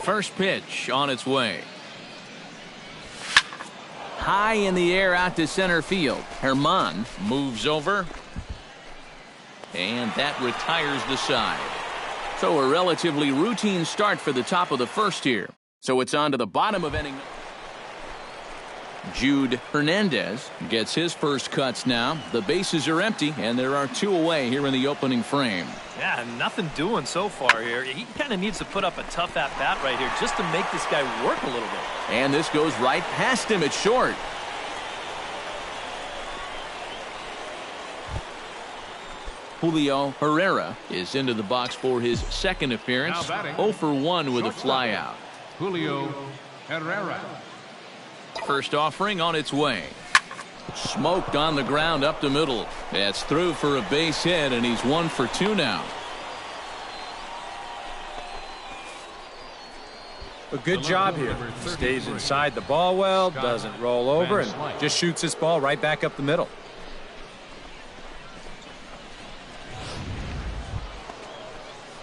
First pitch on its way. High in the air out to center field. Herman moves over. And that retires the side. So a relatively routine start for the top of the first here. So it's on to the bottom of inning. Jude Hernandez gets his first cuts now. The bases are empty, and there are 2 away here in the opening frame. Yeah, nothing doing so far here. He kind of needs to put up a tough at-bat right here just to make this guy work a little bit. And this goes right past him at short. Julio Herrera is into the box for his second appearance. 0 for 1 with a flyout. Julio Herrera. First offering on its way. Smoked on the ground up the middle. That's through for a base hit, and he's 1 for 2 now. A good job here. Stays inside the ball well, doesn't roll over, and just shoots this ball right back up the middle.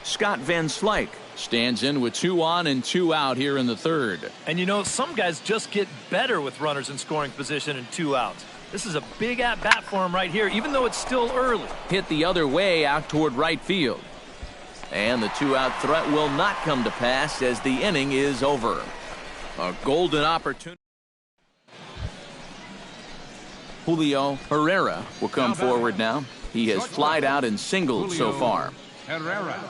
Scott Van Slyke stands in with 2 on and 2 out here in the third. And you know, some guys just get better with runners in scoring position and 2 outs. This is a big at-bat for him right here, even though it's still early. Hit the other way out toward right field. And the 2-out threat will not come to pass as the inning is over. A golden opportunity. Julio Herrera will come forward now. He has flied out and singled so far. Herrera.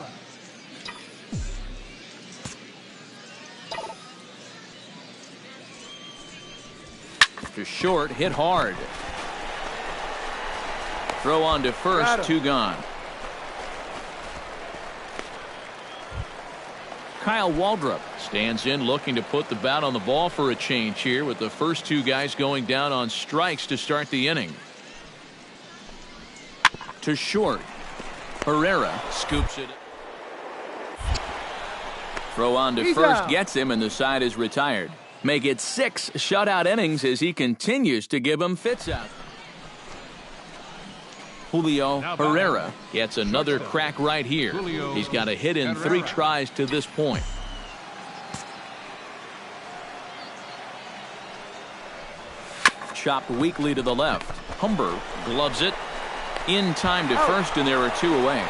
To short, hit hard. Throw on to first, 2 gone. Kyle Waldrop stands in looking to put the bat on the ball for a change here with the first 2 guys going down on strikes to start the inning. To short. Herrera scoops it. Throw on to first gets him, and the side is retired. Make it 6 shutout innings as he continues to give him fits out. Julio Herrera gets another crack right here. He's got a hit in 3 tries to this point. Chopped weakly to the left. Humber gloves it. In time to first, and there are 2 away.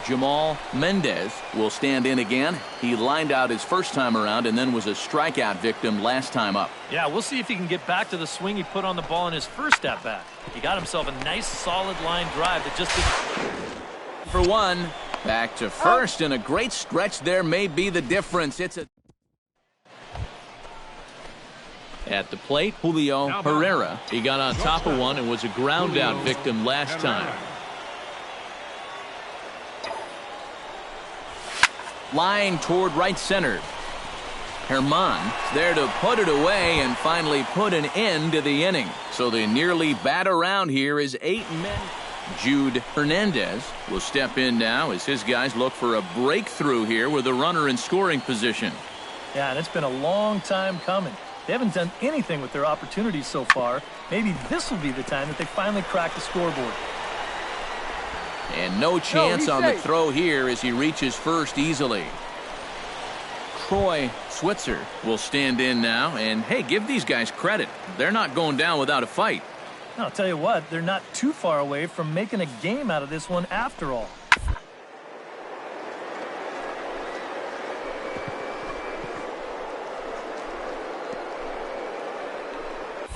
Jamal Mendez will stand in again. He lined out his first time around and then was a strikeout victim last time up. Yeah, we'll see if he can get back to the swing he put on the ball in his first at-bat. He got himself a nice solid line drive that just didn't. For 1, back to first, and a great stretch there may be the difference. It's a at the plate, Julio Herrera. He got on top of one and was a ground out victim last time. Line toward right center. Herman there to put it away and finally put an end to the inning. So the nearly bat around here is 8 men. Jude Hernandez will step in now as his guys look for a breakthrough here with a runner in scoring position. Yeah, and it's been a long time coming. They haven't done anything with their opportunities so far. Maybe this will be the time that they finally crack the scoreboard. And no chance on the throw here as he reaches first easily. Troy Switzer will stand in now. And, hey, give these guys credit. They're not going down without a fight. I'll tell you what, they're not too far away from making a game out of this one after all.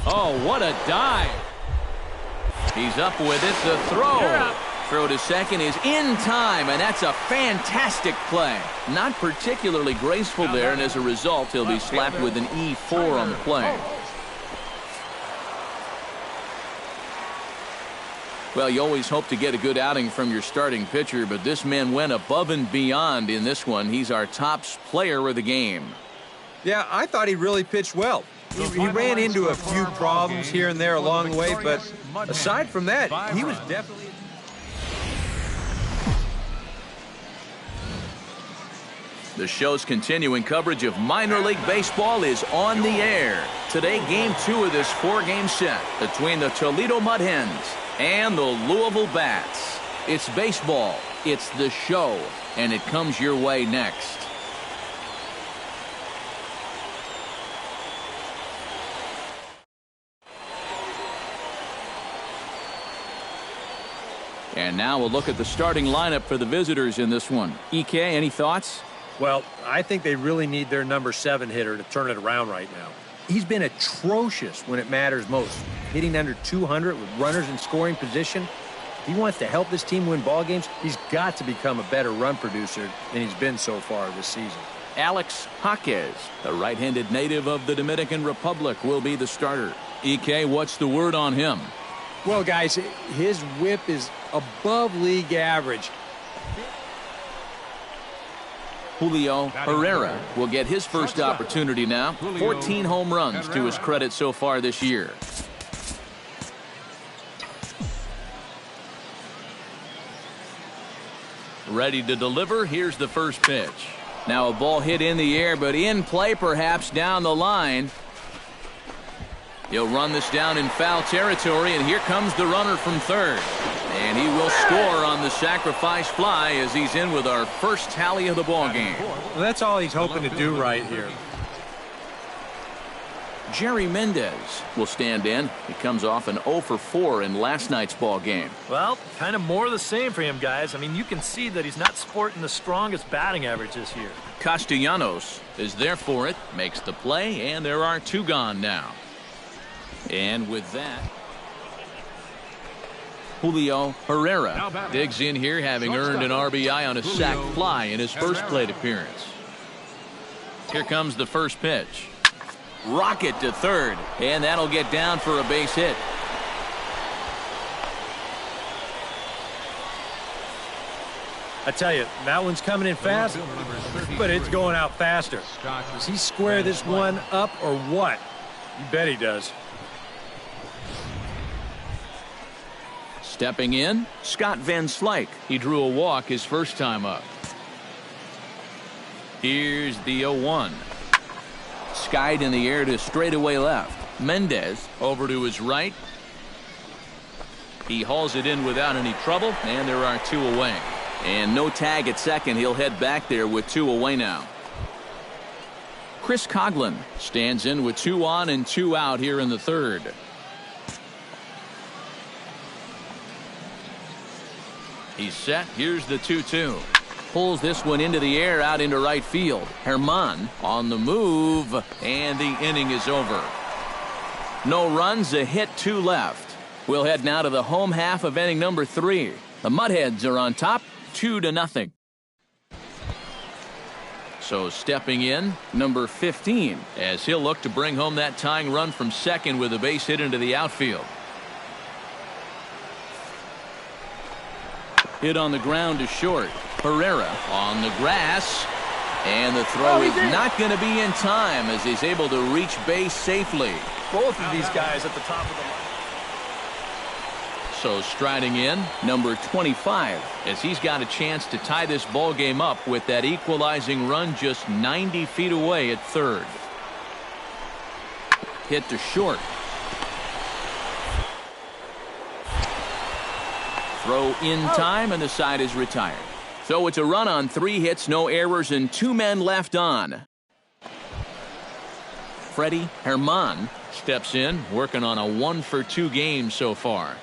Oh, what a dive. He's up with it. The throw. Throw to second is in time, and that's a fantastic play. Not particularly graceful there, and as a result, he'll be slapped with an E4 on the play. Well, you always hope to get a good outing from your starting pitcher, but this man went above and beyond in this one. He's our top player of the game. Yeah, I thought he really pitched well. He ran into a few problems here and there along the way, but aside from that, he was definitely... The show's continuing coverage of minor league baseball is on the air. Today, game 2 of this 4-game set between the Toledo Mud Hens and the Louisville Bats. It's baseball It's the show, and it comes your way next. And now we'll look at the starting lineup for the visitors in this one. EK, any thoughts? Well, I think they really need their number 7 hitter to turn it around right now. He's been atrocious when it matters most, hitting under 200 with runners in scoring position. If he wants to help this team win ball games, he's got to become a better run producer than he's been so far this season. Alex Jaquez, the right-handed native of the Dominican Republic, will be the starter. EK, what's the word on him? Well, guys, his whip is above league average. Julio Herrera will get his first opportunity now. 14 home runs to his credit so far this year. Ready to deliver. Here's the first pitch. Now a ball hit in the air, but in play perhaps down the line. He'll run this down in foul territory, and here comes the runner from third. And he will score on the sacrifice fly as he's in with our first tally of the ball game. Well, that's all he's hoping to do right here. Jerry Mendez will stand in. He comes off an 0 for 4 in last night's ball game. Well, kind of more of the same for him, guys. I mean, you can see that he's not sporting the strongest batting average this year. Castellanos is there for it, makes the play, and there are 2 gone now. And with that, Julio Herrera digs in here, having earned an RBI on a sac fly in his first plate appearance. Here comes the first pitch. Rocket to third, and that'll get down for a base hit. I tell you, that one's coming in fast, but it's going out faster. Does he square this one up or what? You bet he does. Stepping in, Scott Van Slyke. He drew a walk his first time up. Here's the 0-1. Skied in the air to straightaway left. Mendez over to his right. He hauls it in without any trouble, and there are 2 away. And no tag at second. He'll head back there with 2 away now. Chris Coughlin stands in with 2 on and 2 out here in the third. He's set. Here's the 2-2. Pulls this one into the air out into right field. Herman on the move, and the inning is over. No runs, a hit, 2 left. We'll head now to the home half of inning number 3. The Mudheads are on top, 2-0. So stepping in, number 15, as he'll look to bring home that tying run from second with a base hit into the outfield. Hit on the ground to short. Herrera on the grass. And the throw is not going to be in time as he's able to reach base safely. Both of these guys at the top of the line. So striding in, number 25, as he's got a chance to tie this ball game up with that equalizing run just 90 feet away at third. Hit to short. Throw in time, and the side is retired. So it's a run on 3 hits, no errors, and 2 men left on. Freddie Herman steps in, working on a 1 for 2 game so far.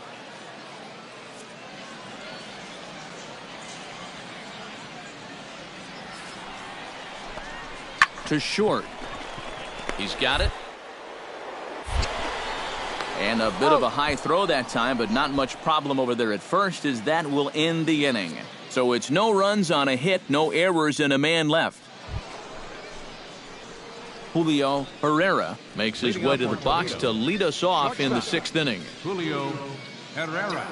To short. He's got it. And a bit of a high throw that time, but not much problem over there at first, as that will end the inning. So it's no runs on a hit, no errors, and a man left. Julio Herrera makes his way to the box to lead us off in the 6th inning. Julio Herrera.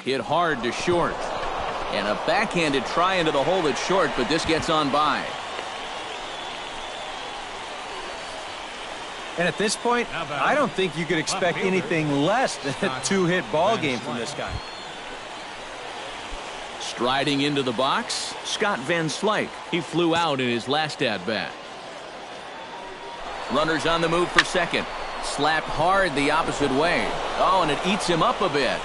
Hit hard to short. And a backhanded try into the hole at short, but this gets on by. And at this point, I don't think you could expect anything less than a 2-hit ball game from this guy. Striding into the box, Scott Van Slyke. He flew out in his last at-bat. Runners on the move for second. Slapped hard the opposite way. Oh, and it eats him up a bit.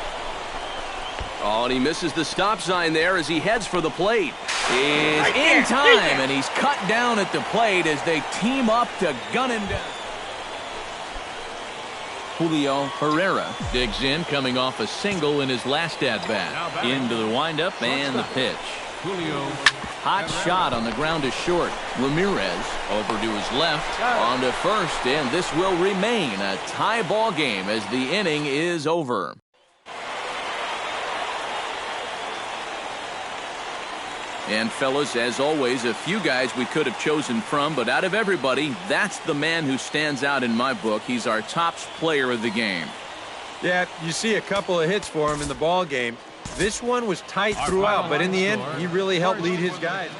Oh, and he misses the stop sign there as he heads for the plate. Is in time, and he's cut down at the plate as they team up to gun him down. Julio Herrera digs in, coming off a single in his last at-bat. Into the windup and the pitch. Julio. Hot shot on the ground to short. Ramirez over to his left, on to first, and this will remain a tie ball game as the inning is over. And fellas, as always, a few guys we could have chosen from, but out of everybody, that's the man who stands out in my book. He's our top player of the game. Yeah, you see a couple of hits for him in the ball game. This one was tight throughout, but in the end, he really helped lead his guys.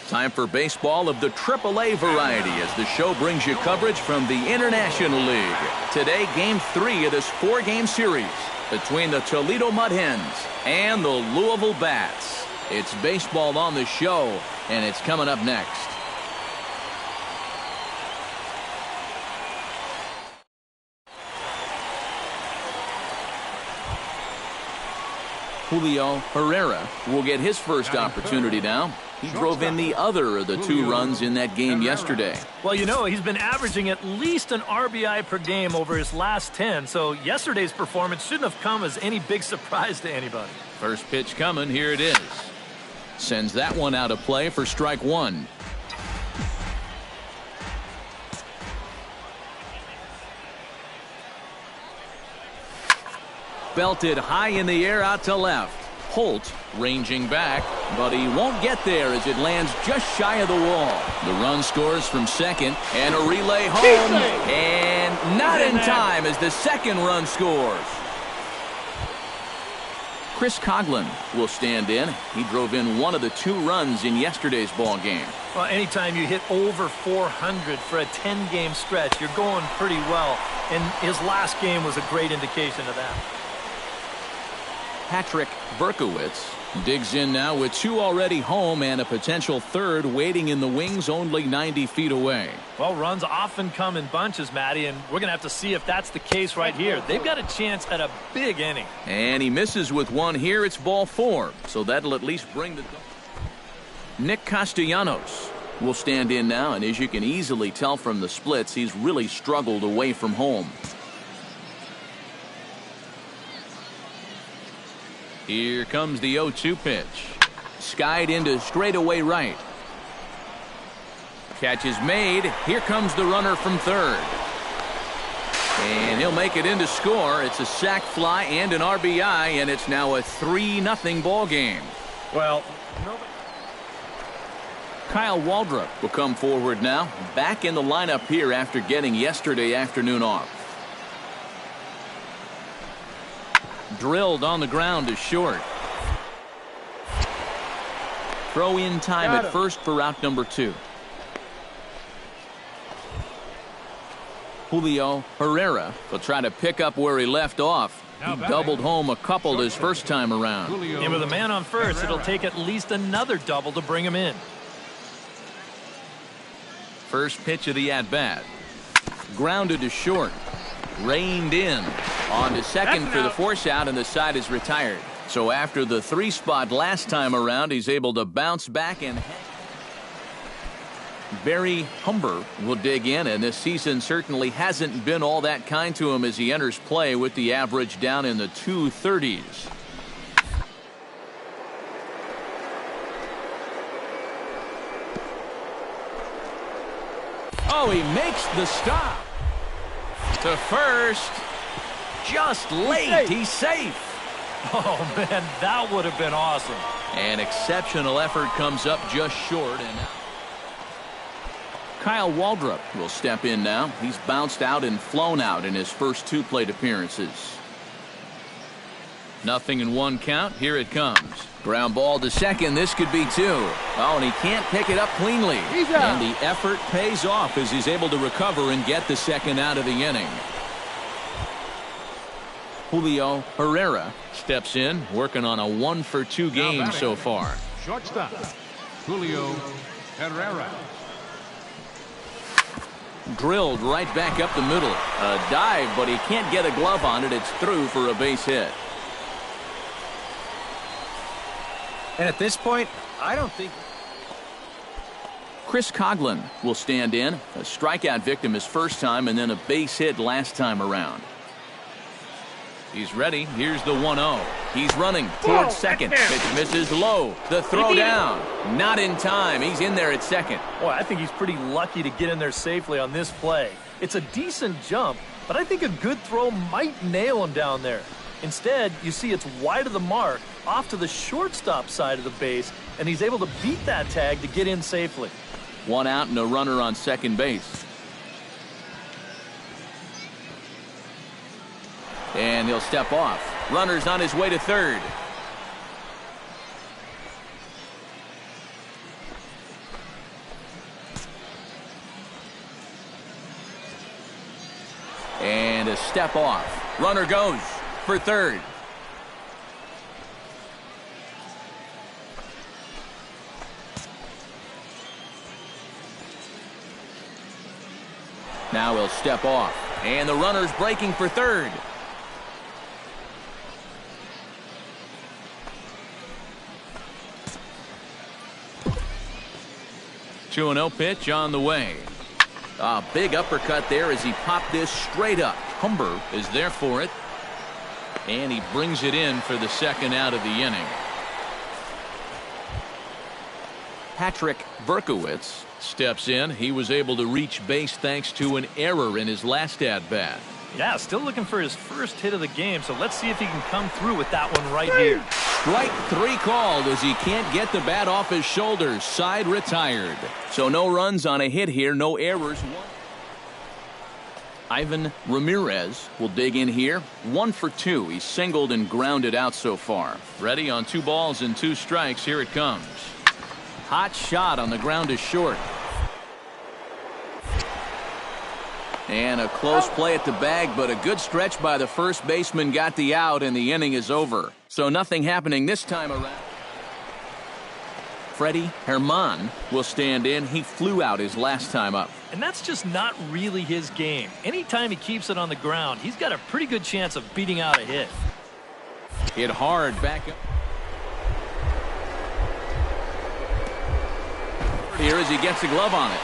Time for baseball of the AAA variety as the show brings you coverage from the International League. Today, Game 3 of this 4-game series between the Toledo Mud Hens and the Louisville Bats. It's baseball on the show, and it's coming up next. Julio Herrera will get his first opportunity now. He drove in the other of the 2 runs in that game yesterday. Well, you know, he's been averaging at least an RBI per game over his last 10, so yesterday's performance shouldn't have come as any big surprise to anybody. First pitch coming, here it is. Sends that one out of play for strike 1. Belted high in the air out to left. Holt ranging back, but he won't get there as it lands just shy of the wall. The run scores from second, and a relay home, and not in time as the second run scores. Chris Coughlin will stand in. He drove in one of the 2 runs in yesterday's ball game. Well, anytime you hit over 400 for a 10-game stretch, you're going pretty well, and his last game was a great indication of that. Patrick Berkowitz digs in now with 2 already home and a potential third waiting in the wings only 90 feet away. Well, runs often come in bunches, Matty, and we're going to have to see if that's the case right here. They've got a chance at a big inning. And he misses with one here. It's ball 4, so that'll at least bring the... Nick Castellanos will stand in now, and as you can easily tell from the splits, he's really struggled away from home. Here comes the 0-2 pitch. Skied into straightaway right. Catch is made. Here comes the runner from third. And he'll make it in to score. It's a sac fly and an RBI, and it's now a 3-0 ball game. Well, Kyle Waldrop will come forward now. Back in the lineup here after getting yesterday afternoon off. Drilled on the ground to short. Throw in time at first for out number 2. Julio Herrera will try to pick up where he left off. He doubled home a couple his first time around. And with a man on first, it'll take at least another double to bring him in. First pitch of the at-bat. Grounded to short. Reined in. On to second for the force out, and the side is retired. So after the 3 spot last time around, he's able to bounce back and... Barry Humber will dig in, and this season certainly hasn't been all that kind to him as he enters play with the average down in the 230s. Oh, he makes the stop. To first. Just late. He's safe. Oh, man, that would have been awesome. An exceptional effort comes up just short. And Kyle Waldrop will step in now. He's bounced out and flown out in his first 2 plate appearances. 0-1 count. Here it comes. Ground ball to second. This could be 2. Oh, and he can't pick it up cleanly. And the effort pays off as he's able to recover and get the second out of the inning. Julio Herrera steps in, working on a 1-for-2 game so far. Shortstop, Julio Herrera. Drilled right back up the middle. A dive, but he can't get a glove on it. It's through for a base hit. And at this point, I don't think... Chris Coughlin will stand in. A strikeout victim his first time and then a base hit last time around. He's ready. Here's the 1-0. He's running towards second. Pitch misses low. The throw down. Not in time. He's in there at second. Boy, I think he's pretty lucky to get in there safely on this play. It's a decent jump, but I think a good throw might nail him down there. Instead, you see it's wide of the mark, off to the shortstop side of the base, and he's able to beat that tag to get in safely. One out and a runner on second base. And he'll step off. Runner's on his way to third. And a step off. Runner goes for third. Now he'll step off. And the runner's breaking for third. 2-0 pitch on the way. A big uppercut there as he popped this straight up. Humber is there for it. And he brings it in for the second out of the inning. Patrick Berkowitz steps in. He was able to reach base thanks to an error in his last at-bat. Yeah, still looking for his first hit of the game, so let's see if he can come through with that one right here. Strike three called as he can't get the bat off his shoulders. Side retired. So no runs on a hit here, no errors. Ivan Ramirez will dig in here. 1 for 2. He's singled and grounded out so far. Ready on 2 balls and 2 strikes. Here it comes. Hot shot on the ground is short. And a close play at the bag, but a good stretch by the first baseman got the out, and the inning is over. So nothing happening this time around. Freddie Herman will stand in. He flew out his last time up. And that's just not really his game. Anytime he keeps it on the ground, he's got a pretty good chance of beating out a hit. Hit hard back up. Here as he gets a glove on it.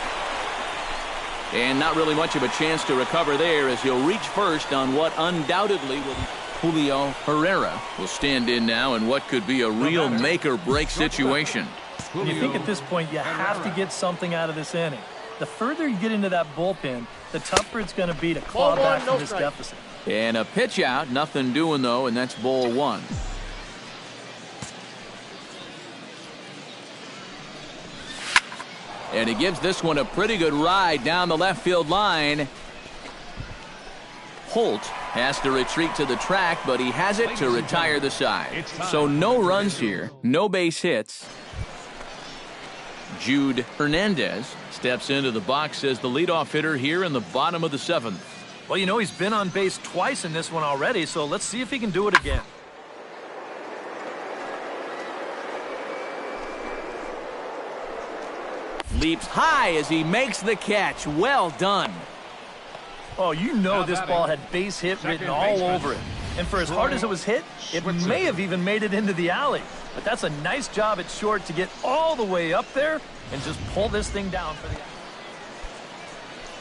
And not really much of a chance to recover there as he'll reach first on what undoubtedly will be. Julio Herrera will stand in now in what could be a real make-or-break situation. You think at this point you have to get something out of this inning. The further you get into that bullpen, the tougher it's going to be to claw back from this deficit. And a pitch out, nothing doing though, and that's ball 1. And he gives this one a pretty good ride down the left field line. Holt has to retreat to the track, but he has it to retire the side. So no runs here, no base hits. Jude Hernandez steps into the box as the leadoff hitter here in the bottom of the 7th. Well, you know, he's been on base twice in this one already, so let's see if he can do it again. Leaps high as he makes the catch. Well done. Oh, you know this ball had base hit written all over it. And for as hard as it was hit, it may have even made it into the alley. But that's a nice job at short to get all the way up there and just pull this thing down for the...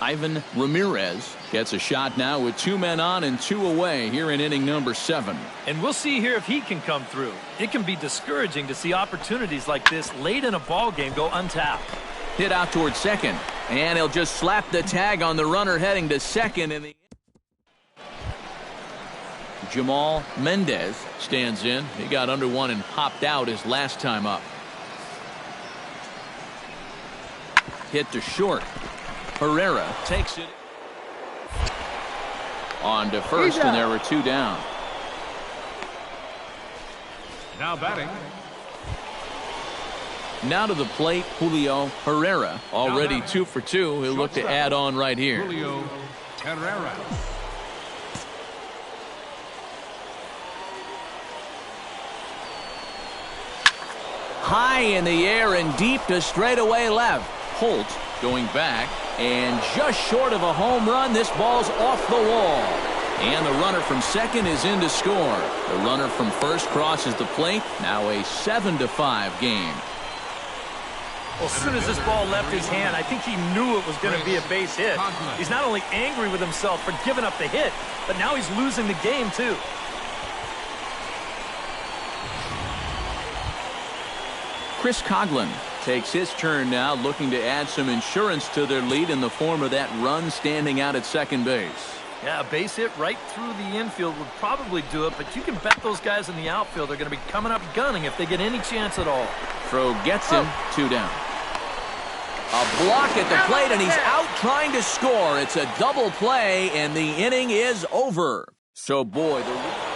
Ivan Ramirez gets a shot now with 2 men on and 2 away here in inning number 7. And we'll see here if he can come through. It can be discouraging to see opportunities like this late in a ball game go untapped. Hit out towards second, and he'll just slap the tag on the runner heading to second. In the Jamal Mendez stands in. He got under one and popped out his last time up. Hit to short. Herrera takes it on to first, and there were 2 down. Now batting. Now to the plate, Julio Herrera. Already 2 for 2. He'll look to add on right here. Julio Herrera. high in the air and deep to straightaway left. Holt going back, and just short of a home run, this ball's off the wall. And the runner from second is in to score. The runner from first crosses the plate. Now a 7-5 game. Well, as soon as this ball left his hand, I think he knew it was going to be a base hit. He's not only angry with himself for giving up the hit, but now he's losing the game, too. Chris Coughlin takes his turn now, looking to add some insurance to their lead in the form of that run standing out at second base. Yeah, a base hit right through the infield would probably do it, but you can bet those guys in the outfield are going to be coming up gunning if they get any chance at all. Throw gets him, 2 down. A block at the plate, and he's out trying to score. It's a double play, and the inning is over. So, boy, the